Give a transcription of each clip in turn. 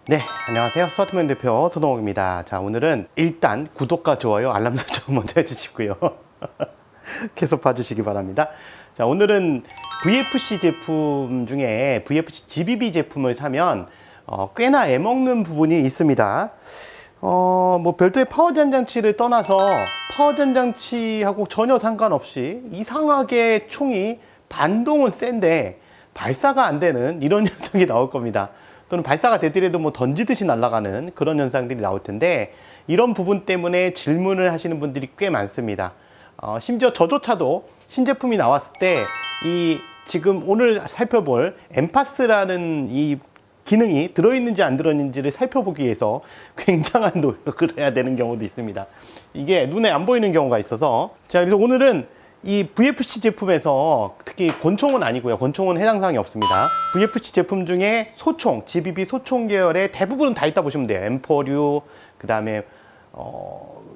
네, 안녕하세요. 스마트맨 대표 손동욱입니다. 자, 오늘은 일단 구독과 좋아요, 알람 설정 먼저 해주시고요. 계속 봐주시기 바랍니다. 자, 오늘은 VFC 제품 중에 VFC GBB 제품을 사면 꽤나 애먹는 부분이 있습니다. 뭐 별도의 파워 전장치를 떠나서 파워 전장치하고 전혀 상관없이 이상하게 총이 반동은 센데 발사가 안 되는 이런 현상이 나올 겁니다. 또는 발사가 되더라도 뭐 던지듯이 날아가는 그런 현상들이 나올 텐데, 이런 부분 때문에 질문을 하시는 분들이 꽤 많습니다. 심지어 저조차도 신제품이 나왔을 때 이 지금 오늘 살펴볼 엠파스라는 이 기능이 들어있는지 안 들어있는지를 살펴보기 위해서 굉장한 노력을 해야 되는 경우도 있습니다. 이게 눈에 안 보이는 경우가 있어서, 자, 그래서 오늘은 이 VFC 제품에서 특히 권총은 아니고요. 권총은 해당 사항이 없습니다. VFC 제품 중에 소총, GBB 소총 계열의 대부분은 다 있다 보시면 돼요. M4류, 그 다음에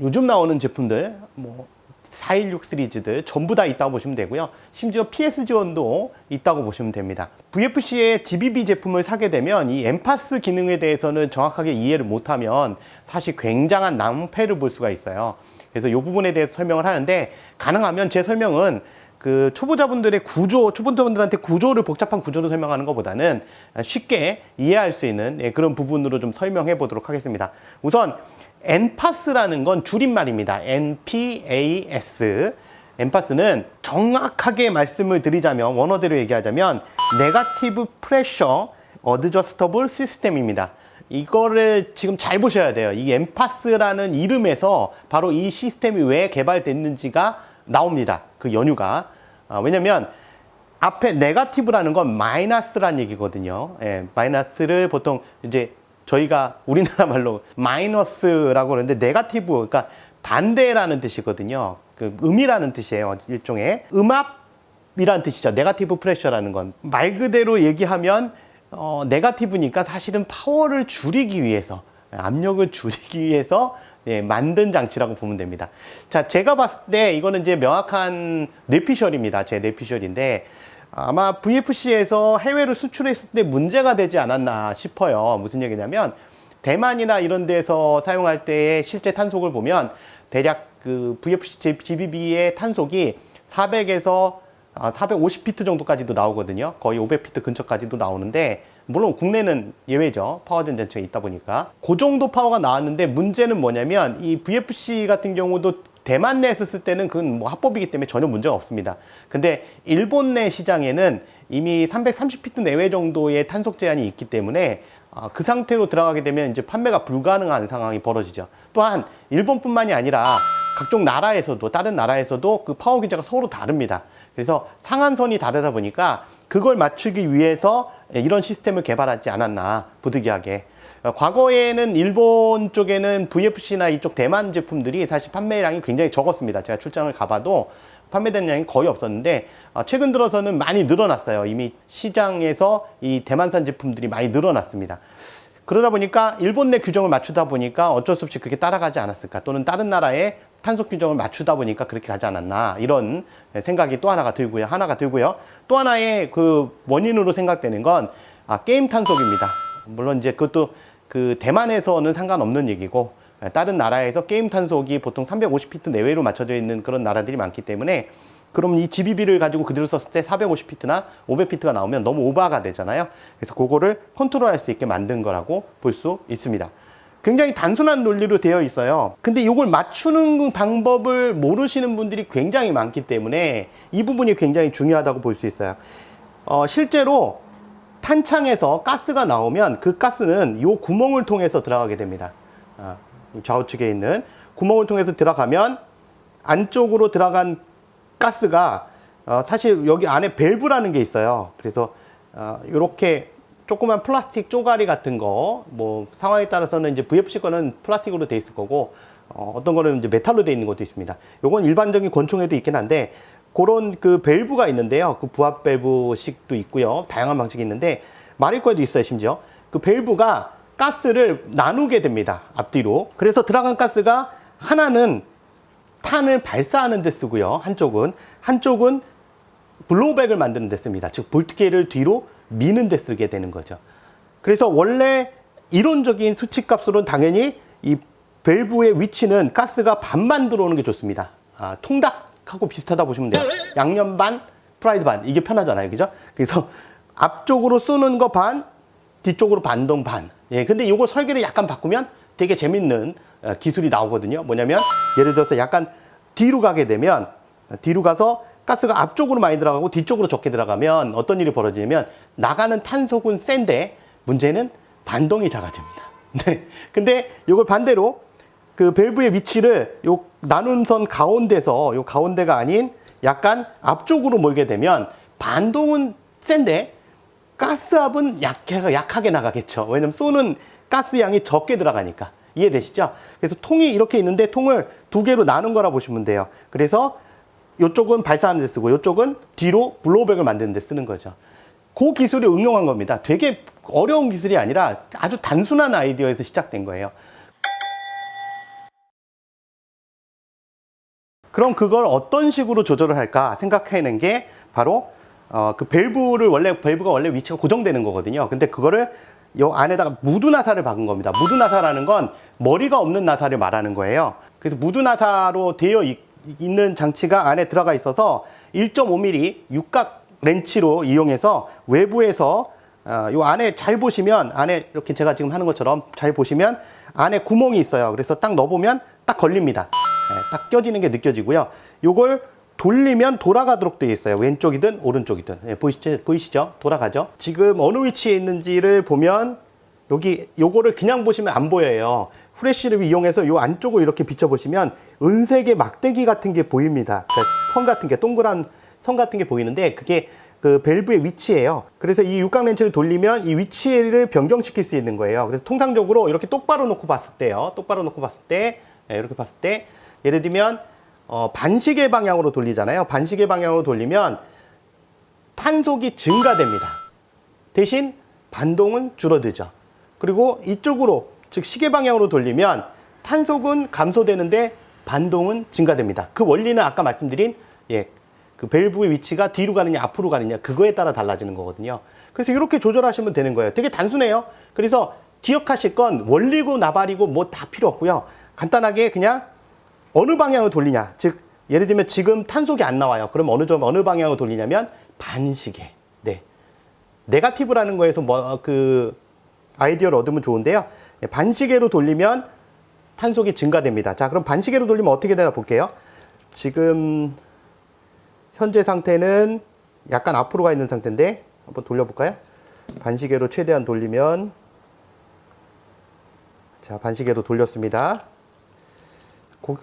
요즘 나오는 제품들, 뭐 416 시리즈들 전부 다 있다고 보시면 되고요. 심지어 PS 지원도 있다고 보시면 됩니다. VFC의 GBB 제품을 사게 되면 이 엠파스 기능에 대해서는 정확하게 이해를 못하면 사실 굉장한 낭패를 볼 수가 있어요. 그래서 이 부분에 대해서 설명을 하는데, 가능하면 제 설명은 그 초보자분들의 초보자분들한테 구조를, 복잡한 구조를 설명하는 것보다는 쉽게 이해할 수 있는 그런 부분으로 좀 설명해 보도록 하겠습니다. 우선 NPAS라는 건 줄임말입니다. NPAS. NPAS는 정확하게 말씀을 드리자면, 원어대로 얘기하자면 Negative Pressure Adjustable System입니다. 이거를 지금 잘 보셔야 돼요. 이 엠파스라는 이름에서 바로 이 시스템이 왜 개발됐는지가 나옵니다. 그 연유가. 왜냐면 앞에 네거티브라는 건 마이너스란 얘기거든요. 예, 마이너스를 보통 이제 저희가 우리나라 말로 마이너스라고 하는데, 네거티브, 그러니까 반대라는 뜻이거든요. 그 음이라는 뜻이에요. 일종의 음압이라는 뜻이죠. 네거티브 프레셔라는 건 말 그대로 얘기하면 네거티브니까 사실은 파워를 줄이기 위해서, 압력을 줄이기 위해서 만든 장치라고 보면 됩니다. 자, 제가 봤을 때 이거는 이제 명확한 뇌피셜입니다. 제 뇌피셜인데, 아마 VFC에서 해외로 수출했을 때 문제가 되지 않았나 싶어요. 무슨 얘기냐면, 대만이나 이런 데서 사용할 때의 실제 탄속을 보면 대략 그 VFC GBB의 탄속이 400에서 450피트 정도까지도 나오거든요. 거의 500피트 근처까지도 나오는데, 물론 국내는 예외죠. 파워 전장치가 있다 보니까. 그 정도 파워가 나왔는데, 문제는 뭐냐면 이 VFC 같은 경우도 대만 내에서 쓸 때는 그건 뭐 합법이기 때문에 전혀 문제가 없습니다. 근데 일본 내 시장에는 이미 330피트 내외 정도의 탄속 제한이 있기 때문에 그 상태로 들어가게 되면 이제 판매가 불가능한 상황이 벌어지죠. 또한 일본뿐만이 아니라 각종 나라에서도, 다른 나라에서도 그 파워 규제가 서로 다릅니다. 그래서 상한선이 다르다 보니까 그걸 맞추기 위해서 이런 시스템을 개발하지 않았나, 부득이하게. 과거에는 일본 쪽에는 VFC나 이쪽 대만 제품들이 사실 판매량이 굉장히 적었습니다. 제가 출장을 가봐도 판매되는 양이 거의 없었는데, 최근 들어서는 많이 늘어났어요. 이미 시장에서 이 대만산 제품들이 많이 늘어났습니다. 그러다 보니까 일본 내 규정을 맞추다 보니까 어쩔 수 없이 그렇게 따라가지 않았을까, 또는 다른 나라의 탄속 규정을 맞추다 보니까 그렇게 가지 않았나, 이런 생각이 또 하나가 들고요. 또 하나의 그 원인으로 생각되는 건 게임 탄속입니다. 물론 이제 그것도 그 대만에서는 상관없는 얘기고, 다른 나라에서 게임 탄속이 보통 350피트 내외로 맞춰져 있는 그런 나라들이 많기 때문에, 그럼 이 GBB를 가지고 그대로 썼을 때 450피트나 500피트가 나오면 너무 오버가 되잖아요. 그래서 그거를 컨트롤할 수 있게 만든 거라고 볼 수 있습니다. 굉장히 단순한 논리로 되어 있어요. 근데 이걸 맞추는 방법을 모르시는 분들이 굉장히 많기 때문에 이 부분이 굉장히 중요하다고 볼 수 있어요. 실제로 탄창에서 가스가 나오면 그 가스는 이 구멍을 통해서 들어가게 됩니다. 좌우측에 있는 구멍을 통해서 들어가면 안쪽으로 들어간 가스가 사실 여기 안에 밸브라는 게 있어요. 그래서 이렇게 조그만 플라스틱 쪼가리 같은 거, 뭐 상황에 따라서는 이제 VFC 거는 플라스틱으로 돼 있을 거고, 어떤 거는 이제 메탈로 돼 있는 것도 있습니다. 요건 일반적인 권총에도 있긴 한데, 그런 그 밸브가 있는데요. 그 부합 밸브식도 있고요. 다양한 방식이 있는데, 마리코에도 있어요. 심지어 그 밸브가 가스를 나누게 됩니다. 앞뒤로. 그래서 들어간 가스가 하나는 탄을 발사하는 데 쓰고요. 한쪽은 블로우백을 만드는 데 씁니다. 즉 볼트계를 뒤로 미는 데 쓰게 되는 거죠. 그래서 원래 이론적인 수치값으로는 당연히 이 밸브의 위치는 가스가 반만 들어오는 게 좋습니다. 통닭하고 비슷하다 보시면 돼요. 양념 반, 프라이드 반. 이게 편하잖아요. 그죠? 그래서 앞쪽으로 쏘는 거 반, 뒤쪽으로 반동 반. 예, 근데 이거 설계를 약간 바꾸면 되게 재밌는 기술이 나오거든요. 뭐냐면 예를 들어서 약간 뒤로 가게 되면 뒤로 가서 가스가 앞쪽으로 많이 들어가고 뒤쪽으로 적게 들어가면 어떤 일이 벌어지냐면 나가는 탄속은 센데 문제는 반동이 작아집니다. 네. 근데 이걸 반대로 그 밸브의 위치를 요 나눈 선 가운데서 요 가운데가 아닌 약간 앞쪽으로 몰게 되면 반동은 센데 가스압은 약하게 나가겠죠. 왜냐면 쏘는 가스 양이 적게 들어가니까. 이해되시죠? 그래서 통이 이렇게 있는데 통을 두 개로 나눈 거라 보시면 돼요. 그래서 이쪽은 발사하는 데 쓰고 이쪽은 뒤로 블로우백을 만드는 데 쓰는 거죠. 그 기술을 응용한 겁니다. 되게 어려운 기술이 아니라 아주 단순한 아이디어에서 시작된 거예요. 그럼 그걸 어떤 식으로 조절을 할까 생각해낸 게 바로 그 밸브가 원래 위치가 고정되는 거거든요. 근데 그거를 요 안에다가 무드 나사를 박은 겁니다. 무드 나사라는 건 머리가 없는 나사를 말하는 거예요. 그래서 무드 나사로 되어 있는 장치가 안에 들어가 있어서 1.5mm 육각 렌치로 이용해서 외부에서 요 안에 잘 보시면 안에 이렇게 제가 지금 하는 것처럼 잘 보시면 안에 구멍이 있어요. 그래서 딱 넣어보면 딱 걸립니다. 딱 껴지는 게 느껴지고요. 요걸 돌리면 돌아가도록 되어 있어요. 왼쪽이든 오른쪽이든. 보이시죠? 돌아가죠? 지금 어느 위치에 있는지를 보면 요거를 그냥 보시면 안 보여요. 후레쉬를 이용해서 요 안쪽을 이렇게 비춰보시면 은색의 막대기 같은 게 보입니다. 그러니까 선 같은 게, 동그란 선 같은 게 보이는데 그게 그 밸브의 위치예요. 그래서 이 육각 렌치를 돌리면 이 위치를 변경시킬 수 있는 거예요. 그래서 통상적으로 이렇게 똑바로 놓고 봤을 때요. 똑바로 놓고 봤을 때, 이렇게 봤을 때, 예를 들면 반시계 방향으로 돌리잖아요. 반시계 방향으로 돌리면 탄속이 증가됩니다. 대신 반동은 줄어들죠. 그리고 이쪽으로, 즉 시계 방향으로 돌리면 탄속은 감소되는데 반동은 증가됩니다. 그 원리는 아까 말씀드린 그 밸브의 위치가 뒤로 가느냐 앞으로 가느냐 그거에 따라 달라지는 거거든요. 그래서 이렇게 조절하시면 되는 거예요. 되게 단순해요. 그래서 기억하실 건 원리고 나발이고 뭐 다 필요 없고요. 간단하게 그냥 어느 방향으로 돌리냐. 즉 예를 들면 지금 탄속이 안 나와요. 그럼 어느 방향으로 돌리냐면 반시계. 네. 네거티브라는 거에서 그 아이디어를 얻으면 좋은데요. 반시계로 돌리면 탄속이 증가됩니다. 자, 그럼 반시계로 돌리면 어떻게 되나 볼게요. 지금 현재 상태는 약간 앞으로 가 있는 상태인데 한번 돌려볼까요? 반시계로 최대한 돌리면, 자, 반시계로 돌렸습니다.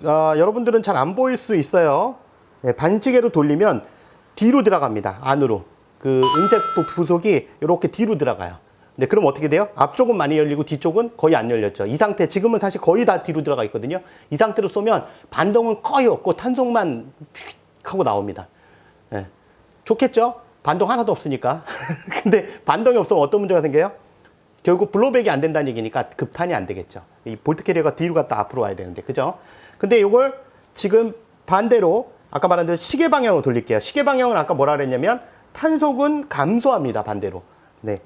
여러분들은 잘 안 보일 수 있어요. 반시계로 돌리면 뒤로 들어갑니다. 안으로. 그 은색 부속이 이렇게 뒤로 들어가요. 네, 그럼 어떻게 돼요? 앞쪽은 많이 열리고 뒤쪽은 거의 안 열렸죠. 이 상태, 지금은 사실 거의 다 뒤로 들어가 있거든요. 이 상태로 쏘면 반동은 거의 없고 탄속만 휙 하고 나옵니다. 네. 좋겠죠? 반동 하나도 없으니까. 근데 반동이 없으면 어떤 문제가 생겨요? 결국 블로백이 안 된다는 얘기니까 급탄이 안 되겠죠. 이 볼트 캐리어가 뒤로 갔다 앞으로 와야 되는데, 그죠? 근데 이걸 지금 반대로 아까 말한 대로 시계 방향으로 돌릴게요. 시계 방향은 아까 뭐라 그랬냐면 탄속은 감소합니다. 반대로. 네.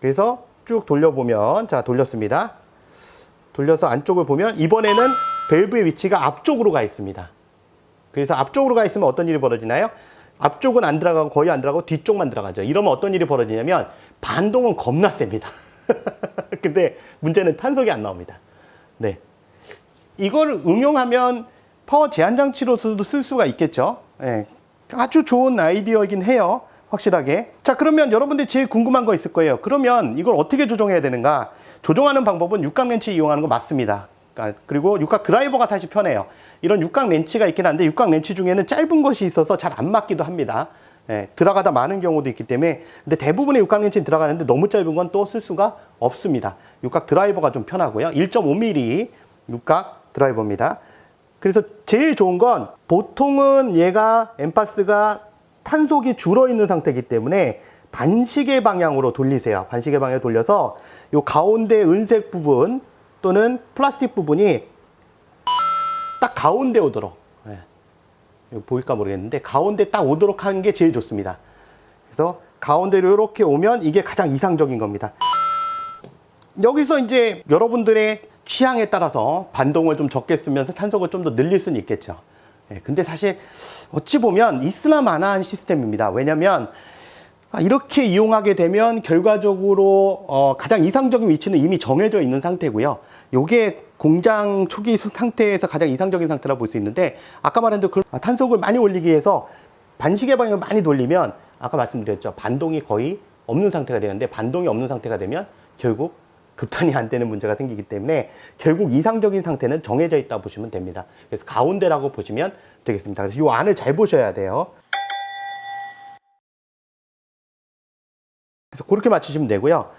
그래서 쭉 돌려보면, 자, 돌렸습니다. 돌려서 안쪽을 보면 이번에는 밸브의 위치가 앞쪽으로 가 있습니다. 그래서 앞쪽으로 가 있으면 어떤 일이 벌어지나요? 앞쪽은 안 들어가고 거의 안 들어가고 뒤쪽만 들어가죠. 이러면 어떤 일이 벌어지냐면 반동은 겁나 셉니다. 근데 문제는 탄속이 안 나옵니다. 네. 이걸 응용하면 파워 제한 장치로서도 쓸 수가 있겠죠. 네. 아주 좋은 아이디어이긴 해요. 확실하게. 자, 그러면 여러분들이 제일 궁금한 거 있을 거예요. 그러면 이걸 어떻게 조정해야 되는가? 조정하는 방법은 육각 렌치 이용하는 거 맞습니다. 그리고 육각 드라이버가 사실 편해요. 이런 육각 렌치가 있긴 한데 육각 렌치 중에는 짧은 것이 있어서 잘 안 맞기도 합니다. 예, 들어가다 많은 경우도 있기 때문에. 근데 대부분의 육각 렌치는 들어가는데 너무 짧은 건 또 쓸 수가 없습니다. 육각 드라이버가 좀 편하고요. 1.5mm 육각 드라이버입니다. 그래서 제일 좋은 건 보통은 얘가 엠파스가 탄속이 줄어 있는 상태이기 때문에 반시계 방향으로 돌리세요. 반시계 방향으로 돌려서 요 가운데 은색 부분 또는 플라스틱 부분이 딱 가운데 오도록, 보일까 모르겠는데 가운데 딱 오도록 하는 게 제일 좋습니다. 그래서 가운데로 이렇게 오면 이게 가장 이상적인 겁니다. 여기서 이제 여러분들의 취향에 따라서 반동을 좀 적게 쓰면서 탄속을 좀 더 늘릴 수는 있겠죠. 근데 사실 어찌 보면 있으나 마나한 시스템입니다. 왜냐면 이렇게 이용하게 되면 결과적으로 가장 이상적인 위치는 이미 정해져 있는 상태고요. 요게 공장 초기 상태에서 가장 이상적인 상태라 볼 수 있는데, 아까 말한 대로 탄속을 많이 올리기 위해서 반시계 방향을 많이 돌리면 아까 말씀드렸죠. 반동이 거의 없는 상태가 되는데, 반동이 없는 상태가 되면 결국 급탄이 안 되는 문제가 생기기 때문에 결국 이상적인 상태는 정해져 있다 보시면 됩니다. 그래서 가운데라고 보시면 되겠습니다. 그래서 이 안을 잘 보셔야 돼요. 그래서 그렇게 맞추시면 되고요.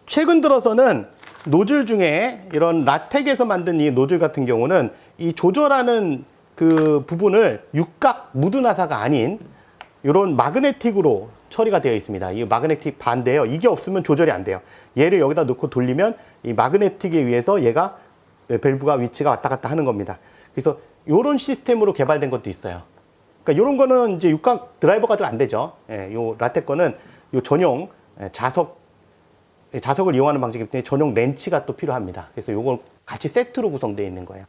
최근 들어서는 노즐 중에 이런 라텍에서 만든 이 노즐 같은 경우는 이 조절하는 그 부분을 육각 무드 나사가 아닌 이런 마그네틱으로 처리가 되어 있습니다. 이 마그네틱 반대예요. 이게 없으면 조절이 안 돼요. 얘를 여기다 넣고 돌리면 이 마그네틱에 의해서 얘가 밸브가 위치가 왔다 갔다 하는 겁니다. 그래서 이런 시스템으로 개발된 것도 있어요. 그러니까 이런 거는 이제 육각 드라이버 가지고 안 되죠. 요 라텍 거는 요 전용 자석을 이용하는 방식이기 때문에 전용 렌치가 또 필요합니다. 그래서 요걸 같이 세트로 구성되어 있는 거예요.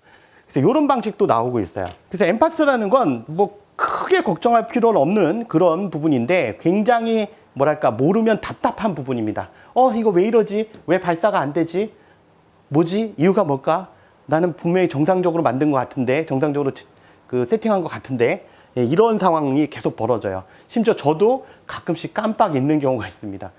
그래서 이런 방식도 나오고 있어요. 그래서 엠파스라는 건 뭐 크게 걱정할 필요는 없는 그런 부분인데, 굉장히 뭐랄까 모르면 답답한 부분입니다. 이거 왜 이러지? 왜 발사가 안 되지? 뭐지? 이유가 뭘까? 나는 분명히 정상적으로 만든 것 같은데, 정상적으로 그 세팅한 것 같은데, 이런 상황이 계속 벌어져요. 심지어 저도 가끔씩 깜빡 잊는 경우가 있습니다.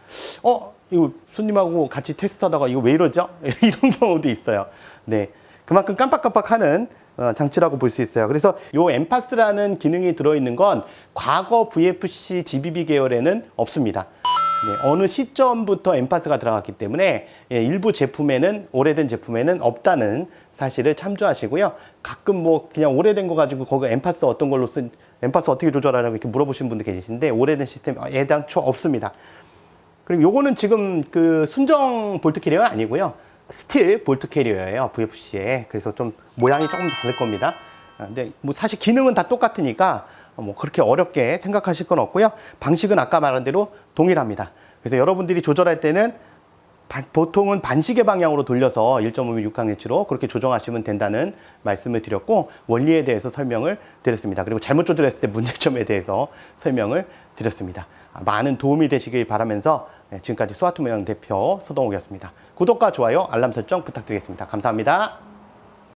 이거 손님하고 같이 테스트하다가 이거 왜 이러죠? 이런 경우도 있어요. 네, 그만큼 깜빡깜빡하는 장치라고 볼 수 있어요. 그래서 요 엠파스라는 기능이 들어있는 건 과거 VFC GBB 계열에는 없습니다. 네, 어느 시점부터 엠파스가 들어갔기 때문에 일부 제품에는, 오래된 제품에는 없다는 사실을 참조하시고요. 가끔 뭐 그냥 오래된 거 가지고 거기 엠파스 어떤 걸로 엠파스 어떻게 조절하라고 이렇게 물어보시는 분들 계시는데, 오래된 시스템 애당초 없습니다. 그리고 요거는 지금 그 순정 볼트 캐리어가 아니고요. 스틸 볼트 캐리어예요, VFC에. 그래서 좀 모양이 조금 다를 겁니다. 근데 뭐 사실 기능은 다 똑같으니까 뭐 그렇게 어렵게 생각하실 건 없고요. 방식은 아까 말한 대로 동일합니다. 그래서 여러분들이 조절할 때는 보통은 반시계 방향으로 돌려서 1.5mm 육각렌치로 그렇게 조정하시면 된다는 말씀을 드렸고, 원리에 대해서 설명을 드렸습니다. 그리고 잘못 조절했을 때 문제점에 대해서 설명을 드렸습니다. 많은 도움이 되시길 바라면서 지금까지 스와트 모양 대표 서동욱이었습니다. 구독과 좋아요, 알람 설정 부탁드리겠습니다. 감사합니다.